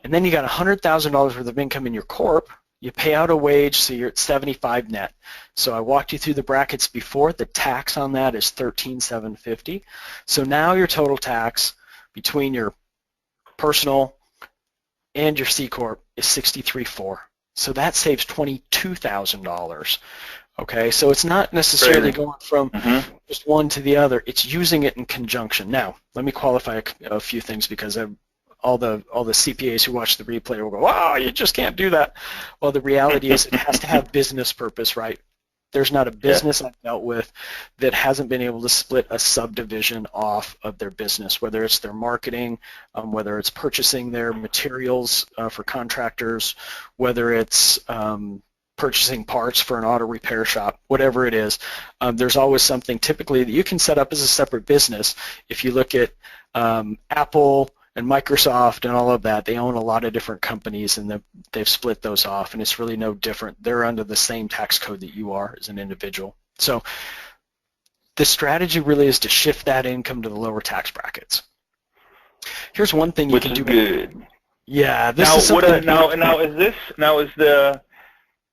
And then you got $100,000 worth of income in your corp. You pay out a wage, so you're at 75 net. So I walked you through the brackets before. The tax on that is $13,750. So now your total tax between your personal and your C Corp is $63,400. So that saves $22,000. Okay, so it's not necessarily going from just one to the other. It's using it in conjunction. Now, let me qualify a few things because all the CPAs who watch the replay will go, wow, you just can't do that. Well, the reality is it has to have business purpose, right? There's not a business I've dealt with that hasn't been able to split a subdivision off of their business, whether it's their marketing, whether it's purchasing their materials for contractors, whether it's purchasing parts for an auto repair shop, whatever it is. There's always something typically that you can set up as a separate business. If you look at Apple and Microsoft and all of that, they own a lot of different companies, and they've split those off, and it's really no different. They're under the same tax code that you are as an individual. So the strategy really is to shift that income to the lower tax brackets. Here's one thing you can do. Good. Yeah. This now, is something now is the,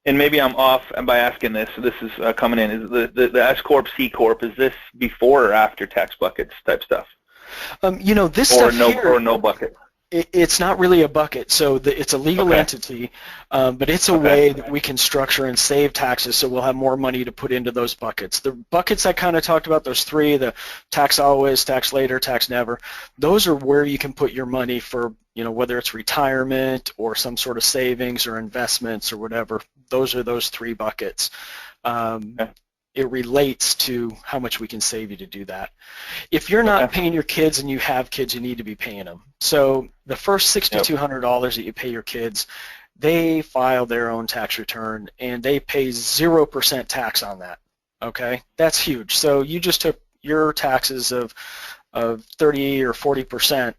and maybe I'm off by asking this. So this is coming in. Is the S Corp, C Corp? Is this before or after tax buckets type stuff? You know, this or stuff no, here, or no bucket. It's not really a bucket, so it's a legal entity, but it's a way that we can structure and save taxes, so we'll have more money to put into those buckets. The buckets I kind of talked about, those three, the tax always, tax later, tax never, those are where you can put your money for, you know, whether it's retirement or some sort of savings or investments or whatever. Those are those three buckets. It relates to how much we can save you to do that. If you're not paying your kids and you have kids, you need to be paying them. So the first $6,200 that you pay your kids, they file their own tax return and they pay 0% tax on that. Okay, that's huge. So you just took your taxes of 30 or 40%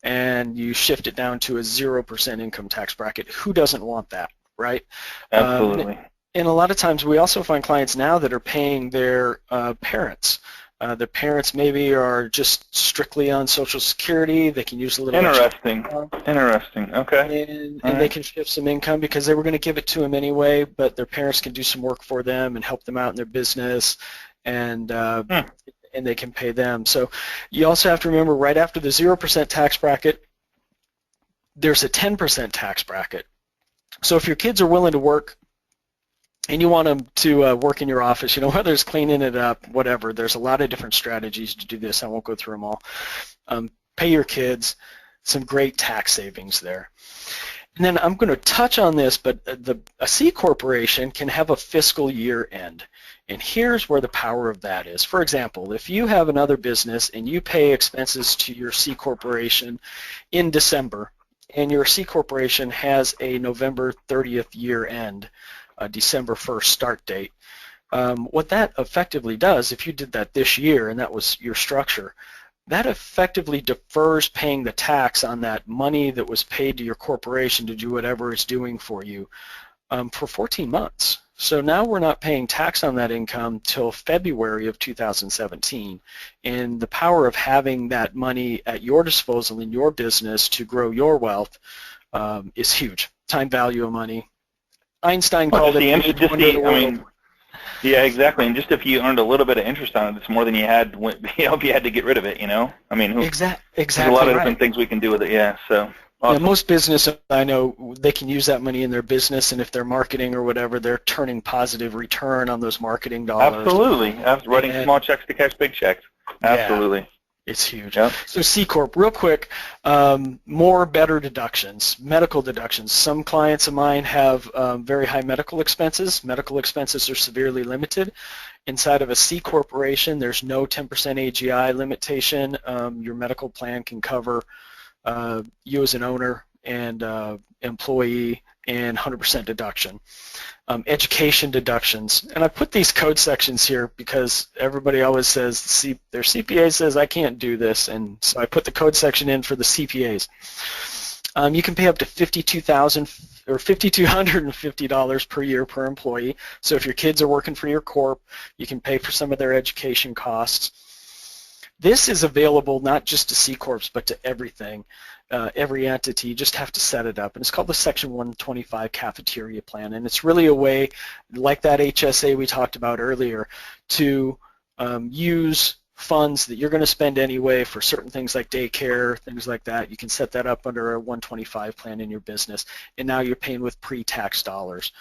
and you shift it down to a 0% income tax bracket. Who doesn't want that, right? Absolutely. And a lot of times we also find clients now that are paying their parents The parents maybe are just strictly on Social Security. They can use a little Interesting. Okay. And they can shift some income because they were going to give it to them anyway, but their parents can do some work for them and help them out in their business, and they can pay them. So you also have to remember, right after the 0% tax bracket, there's a 10% tax bracket. So if your kids are willing to work and you want them to work in your office, whether it's cleaning it up, whatever, there's a lot of different strategies to do this. I won't go through them all. Pay your kids, some great tax savings there. And then I'm going to touch on this, but a C corporation can have a fiscal year end. And here's where the power of that is. For example, if you have another business and you pay expenses to your C corporation in December, and your C corporation has a November 30th year end, a December 1st start date, what that effectively does, if you did that this year and that was your structure, that effectively defers paying the tax on that money that was paid to your corporation to do whatever it's doing for you for 14 months. So now we're not paying tax on that income till February of 2017. And the power of having that money at your disposal in your business to grow your wealth is huge. Time value of money. Einstein called it. Yeah, exactly. And just if you earned a little bit of interest on it, it's more than you had if you had to get rid of it. Exactly. There's a lot of different things we can do with it. Yeah. So. Awesome. Yeah, most business, I know, they can use that money in their business, and if they're marketing or whatever, they're turning positive return on those marketing dollars. Absolutely. Writing small checks to cash big checks. Absolutely. Yeah, it's huge. Yep. So C Corp, real quick, more better deductions, medical deductions. Some clients of mine have very high medical expenses. Medical expenses are severely limited. Inside of a C corporation, there's no 10% AGI limitation. Your medical plan can cover you as an owner and employee, and 100% deduction. Education deductions, and I put these code sections here because everybody always says their CPA says I can't do this, and so I put the code section in for the CPAs. You can pay up to $52,000 or $5,250 per year per employee. So if your kids are working for your corp, you can pay for some of their education costs. This is available not just to C Corps, but to everything, every entity. You just have to set it up. And it's called the Section 125 Cafeteria Plan. And it's really a way, like that HSA we talked about earlier, to use funds that you're going to spend anyway for certain things like daycare, things like that. You can set that up under a 125 plan in your business. And now you're paying with pre-tax dollars.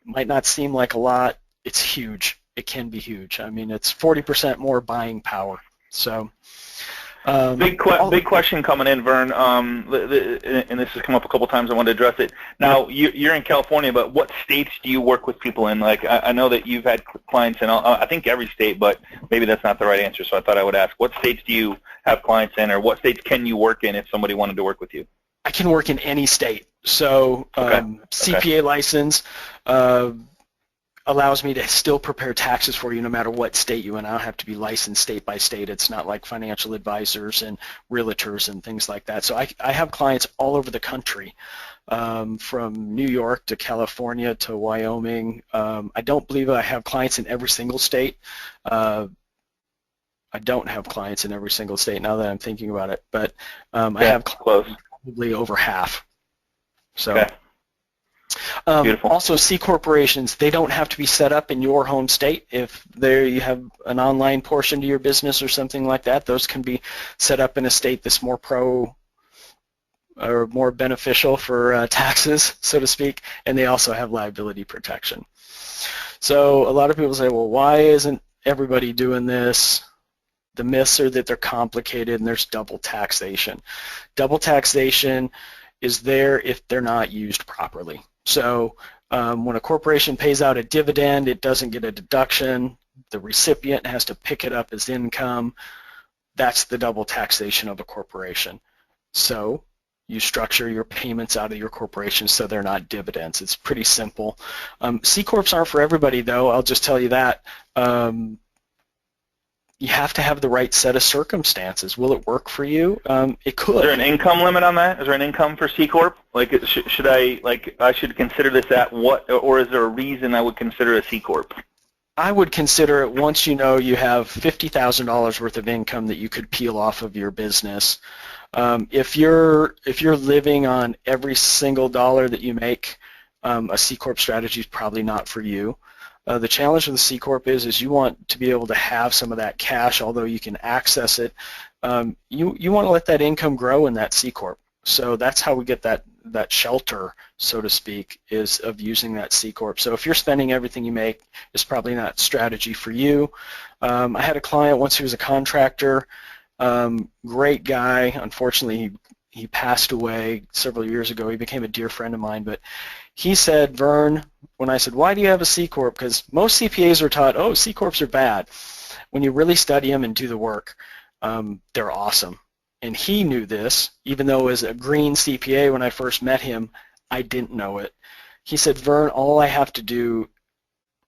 It might not seem like a lot. It's huge. It can be huge. I mean, it's 40% more buying power. So, big question coming in, Vern, and this has come up a couple times. I wanted to address it. Now, you're in California, but what states do you work with people in? Like, I know that you've had clients in, I think, every state, but maybe that's not the right answer, so I thought I would ask. What states do you have clients in, or what states can you work in if somebody wanted to work with you? I can work in any state. So, CPA license, allows me to still prepare taxes for you no matter what state you're in. I don't have to be licensed state by state. It's not like financial advisors and realtors and things like that. So I have clients all over the country, from New York to California to Wyoming. I don't believe I have clients in every single state. I don't have clients in every single state now that I'm thinking about it, but I have clients probably over half. So. Okay. Also, C corporations, they don't have to be set up in your home state. If you have an online portion to your business or something like that, those can be set up in a state that's more more beneficial for taxes, so to speak, and they also have liability protection. So a lot of people say, well, why isn't everybody doing this? The myths are that they're complicated and there's double taxation. Double taxation is there if they're not used properly. So when a corporation pays out a dividend, it doesn't get a deduction. The recipient has to pick it up as income. That's the double taxation of a corporation. So you structure your payments out of your corporation so they're not dividends. It's pretty simple. C Corps aren't for everybody, though. I'll just tell you that. You have to have the right set of circumstances. Will it work for you? It could. Is there an income limit on that? Is there an income for C Corp? Like, I should consider this at what, or is there a reason I would consider a C Corp? I would consider it once you know you have $50,000 worth of income that you could peel off of your business. If you're living on every single dollar that you make, a C Corp strategy is probably not for you. The challenge with the C Corp is you want to be able to have some of that cash, although you can access it. You want to let that income grow in that C Corp. So that's how we get that shelter, so to speak, is of using that C Corp. So if you're spending everything you make, it's probably not strategy for you. I had a client once who was a contractor, great guy. Unfortunately, he passed away several years ago. He became a dear friend of mine, but he said, Vern, when I said, why do you have a C Corp? Because most CPAs are taught, oh, C Corps are bad. When you really study them and do the work, they're awesome. And he knew this, even though as a green CPA when I first met him, I didn't know it. He said, Vern, all I have to do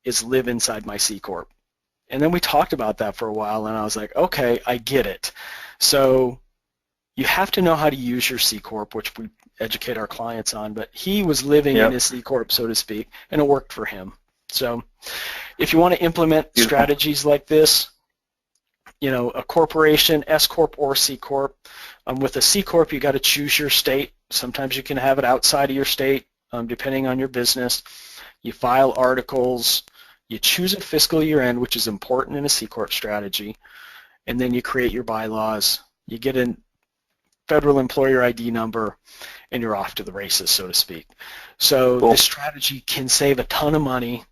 is live inside my C Corp. And then we talked about that for a while, and I was like, okay, I get it. So you have to know how to use your C Corp, which we educate our clients on, but he was living in his C Corp, so to speak, and it worked for him. So if you want to implement strategies like this, a corporation, S Corp or C Corp. With a C Corp, you got to choose your state. Sometimes you can have it outside of your state, depending on your business. You file articles. You choose a fiscal year end, which is important in a C Corp strategy, and then you create your bylaws. You get a federal employer ID number, and you're off to the races, so to speak. So this strategy can save a ton of money.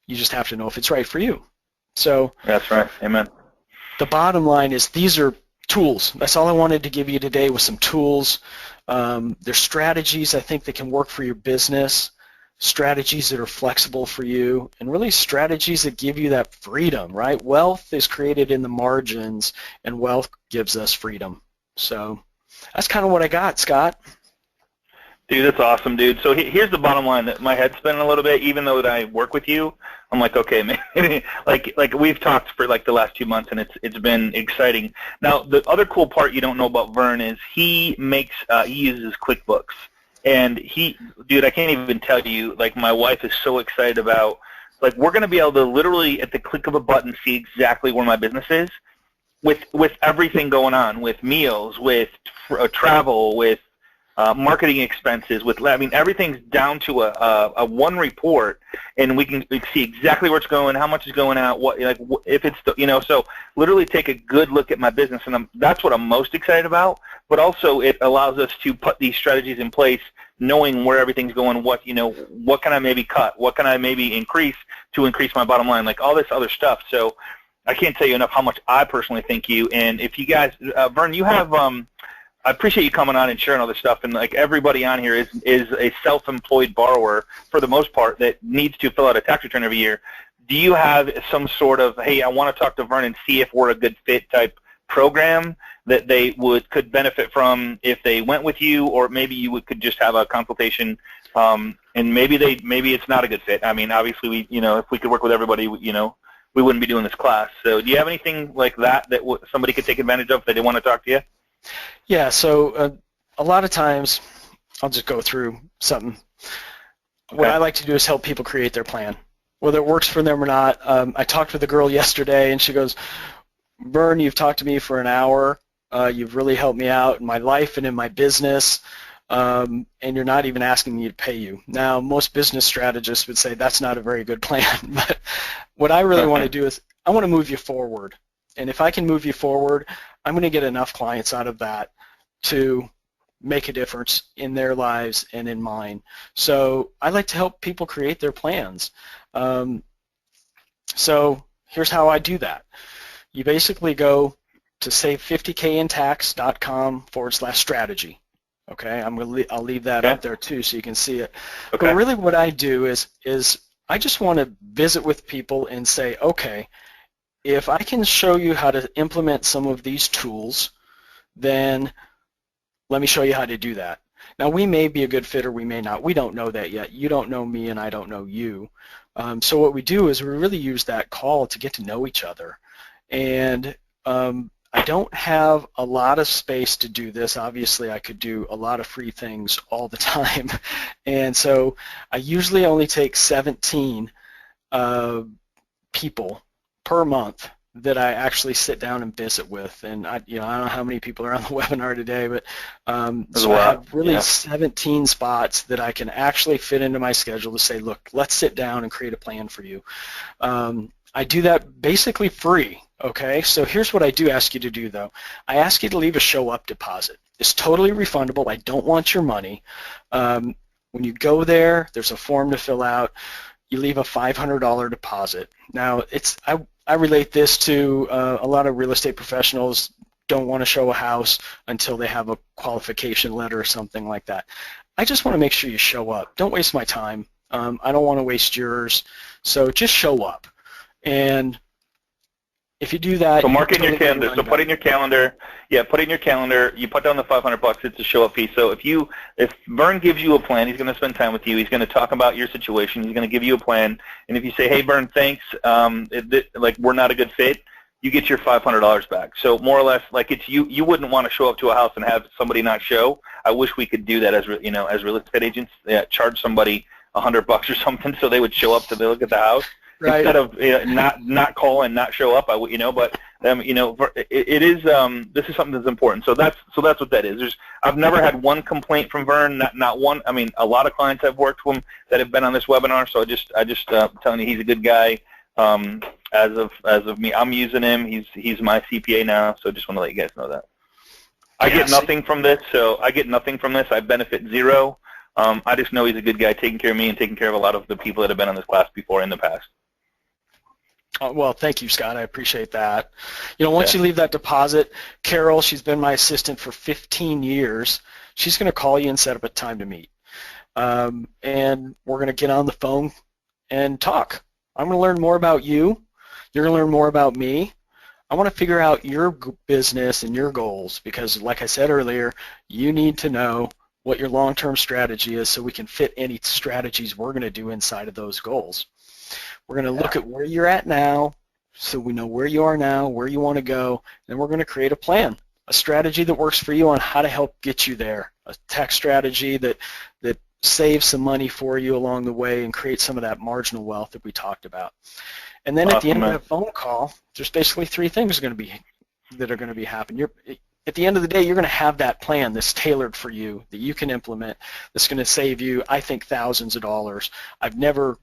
You just have to know if it's right for you. So that's right. Amen. The bottom line is these are tools. That's all I wanted to give you today was some tools. There's strategies I think that can work for your business, strategies that are flexible for you, and really strategies that give you that freedom, right? Wealth is created in the margins, and wealth gives us freedom. So that's kind of what I got, Scott. Dude, that's awesome, dude. So here's the bottom line that my head's spinning a little bit. Even though that I work with you, I'm like, okay, maybe, like we've talked for like the last 2 months, and it's been exciting. Now, the other cool part you don't know about Vern is he uses QuickBooks, and dude, I can't even tell you. Like, my wife is so excited about. Like, we're going to be able to literally at the click of a button see exactly where my business is, with everything going on, with meals, with travel, with marketing expenses, everything's down to a one report, and we can see exactly where it's going, how much is going out, if it's so literally take a good look at my business, and that's what I'm most excited about. But also it allows us to put these strategies in place, knowing where everything's going, what can I maybe cut, what can I maybe increase to increase my bottom line, like all this other stuff. So I can't tell you enough how much I personally thank you. And if you guys, Vern, you have I appreciate you coming on and sharing all this stuff, and like everybody on here is a self-employed borrower for the most part that needs to fill out a tax return every year. Do you have some sort of, hey, I want to talk to Vern and see if we're a good fit type program that they could benefit from if they went with you, or maybe you could just have a consultation, and maybe it's not a good fit. I mean, obviously if we could work with everybody, we wouldn't be doing this class. So do you have anything like that somebody could take advantage of if they want to talk to you? Yeah, so a lot of times, I'll just go through something. Okay. What I like to do is help people create their plan, whether it works for them or not. I talked with a girl yesterday, and she goes, Vern, you've talked to me for an hour. You've really helped me out in my life and in my business, and you're not even asking me to pay you. Now, most business strategists would say that's not a very good plan, but what I really want to do is I want to move you forward. And if I can move you forward, I'm going to get enough clients out of that to make a difference in their lives and in mine. So I like to help people create their plans. So here's how I do that. You basically go to save50kintax.com/strategy. Okay, I'll leave that up there too so you can see it. Okay. But really what I do is I just want to visit with people and say, okay, if I can show you how to implement some of these tools, then let me show you how to do that. Now, we may be a good fit or we may not. We don't know that yet. You don't know me and I don't know you. So what we do is we really use that call to get to know each other. And I don't have a lot of space to do this. Obviously, I could do a lot of free things all the time. And so I usually only take 17 people per month that I actually sit down and visit with, and I don't know how many people are on the webinar today, but so I have really 17 spots that I can actually fit into my schedule to say, look, let's sit down and create a plan for you. I do that basically free, okay? So here's what I do ask you to do, though. I ask you to leave a show up deposit. It's totally refundable. I don't want your money. When you go there, there's a form to fill out. You leave a $500 deposit. Now, I relate this to a lot of real estate professionals don't want to show a house until they have a qualification letter or something like that. I just want to make sure you show up. Don't waste my time. I don't want to waste yours. So just show up. And if you do that, so mark it in your calendar. So put it in your calendar. Yeah, put it in your calendar. You put down the $500. It's a show-up fee. So if Vern gives you a plan, he's going to spend time with you. He's going to talk about your situation. He's going to give you a plan. And if you say, "Hey, Vern, thanks. Like we're not a good fit," you get your $500 back. So more or less, like it's you wouldn't want to show up to a house and have somebody not show. I wish we could do that as real estate agents. Charge somebody $100 or something so they would show up to look at the house. Right. Instead of not call and not show up, but it is this is something that's important. So that's what that is. I've never had one complaint from Vern, not one. I mean, a lot of clients I've worked with him that have been on this webinar. So I just telling you, he's a good guy. As of me, I'm using him. He's my CPA now. So just want to let you guys know that. I get nothing from this. I benefit zero. I just know he's a good guy, taking care of me and taking care of a lot of the people that have been on this class before in the past. Well, thank you, Scott. I appreciate that. Once you leave that deposit, Carol, she's been my assistant for 15 years. She's going to call you and set up a time to meet. And we're going to get on the phone and talk. I'm going to learn more about you. You're going to learn more about me. I want to figure out your business and your goals because, like I said earlier, you need to know what your long-term strategy is so we can fit any strategies we're going to do inside of those goals. We're going to look at where you're at now so we know where you are now, where you want to go, and we're going to create a plan, a strategy that works for you on how to help get you there, a tax strategy that saves some money for you along the way and create some of that marginal wealth that we talked about. And then at the end of that phone call, there's basically three things that are going to be happening. At the end of the day, you're going to have that plan that's tailored for you that you can implement that's going to save you, I think, thousands of dollars. I've never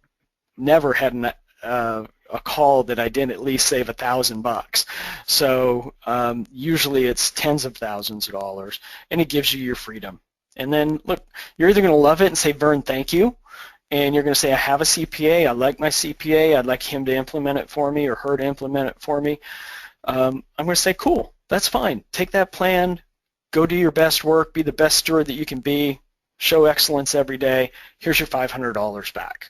had a call that I didn't at least save $1,000. So usually it's tens of thousands of dollars, and it gives you your freedom. And then, look, you're either going to love it and say, Vern, thank you, and you're going to say, I have a CPA, I like my CPA, I'd like him to implement it for me or her to implement it for me. I'm going to say, cool, that's fine. Take that plan, go do your best work, be the best steward that you can be, show excellence every day, here's your $500 back.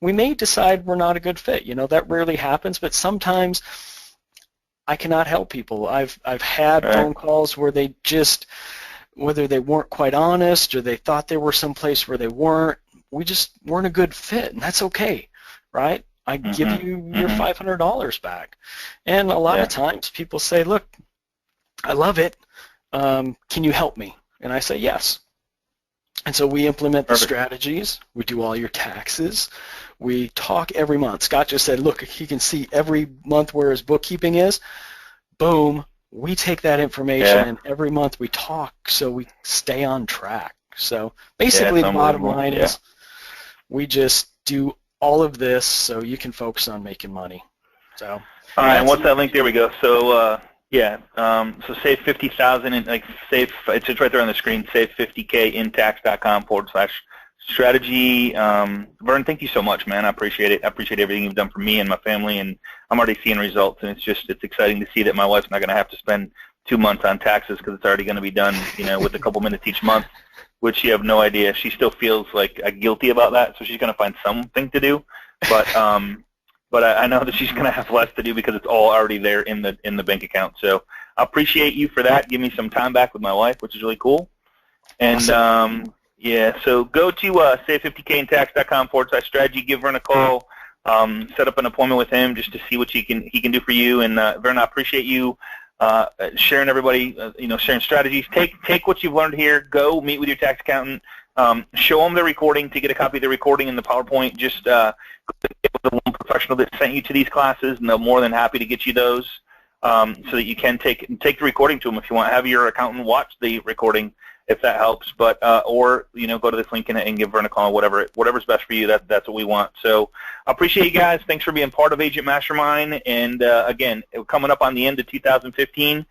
We may decide we're not a good fit. That rarely happens, but sometimes I cannot help people. I've had phone calls where they just, whether they weren't quite honest or they thought they were someplace where they weren't, we just weren't a good fit, and that's okay, right? I give you your $500 back. And a lot of times people say, look, I love it. Can you help me? And I say yes. And so we implement the strategies. We do all your taxes. We talk every month. Scott just said, look, he can see every month where his bookkeeping is. Boom. We take that information, and every month we talk so we stay on track. So basically the bottom line is we just do all of this so you can focus on making money. So all right, and what's that link? There we go. So so save 50,000 and it's right there on the screen. Save 50K in tax.com/strategy. Vern, thank you so much, man. I appreciate it. I appreciate everything you've done for me and my family, and I'm already seeing results. And it's exciting to see that my wife's not going to have to spend 2 months on taxes because it's already going to be done, with a couple minutes each month, which you have no idea. She still feels like guilty about that, so she's going to find something to do. But I know that she's going to have less to do because it's all already there in the bank account. So I appreciate you for that. Give me some time back with my wife, which is really cool. And awesome. So go to save50kintax.com/strategy. Give Vern a call. Set up an appointment with him just to see what he can do for you. And Vern, I appreciate you sharing everybody, sharing strategies. Take what you've learned here. Go meet with your tax accountant. show them the recording. To get a copy of the recording and the PowerPoint, just go to the one professional that sent you to these classes, and they're more than happy to get you those so that you can take the recording to them if you want. Have your accountant watch the recording if that helps, but or go to this link and give Vern a call. Whatever's best for you. That's what we want. So I appreciate you guys. Thanks for being part of Agent Mastermind. And again, coming up on the end of 2015.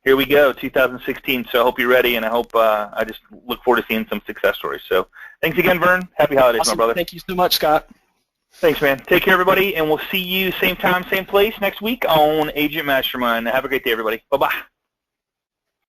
Here we go, 2016. So I hope you're ready, and I hope I just look forward to seeing some success stories. So thanks again, Vern. Happy holidays, awesome. My brother. Thank you so much, Scott. Thanks, man. Take care, everybody, and we'll see you same time, same place next week on Agent Mastermind. Have a great day, everybody. Bye-bye.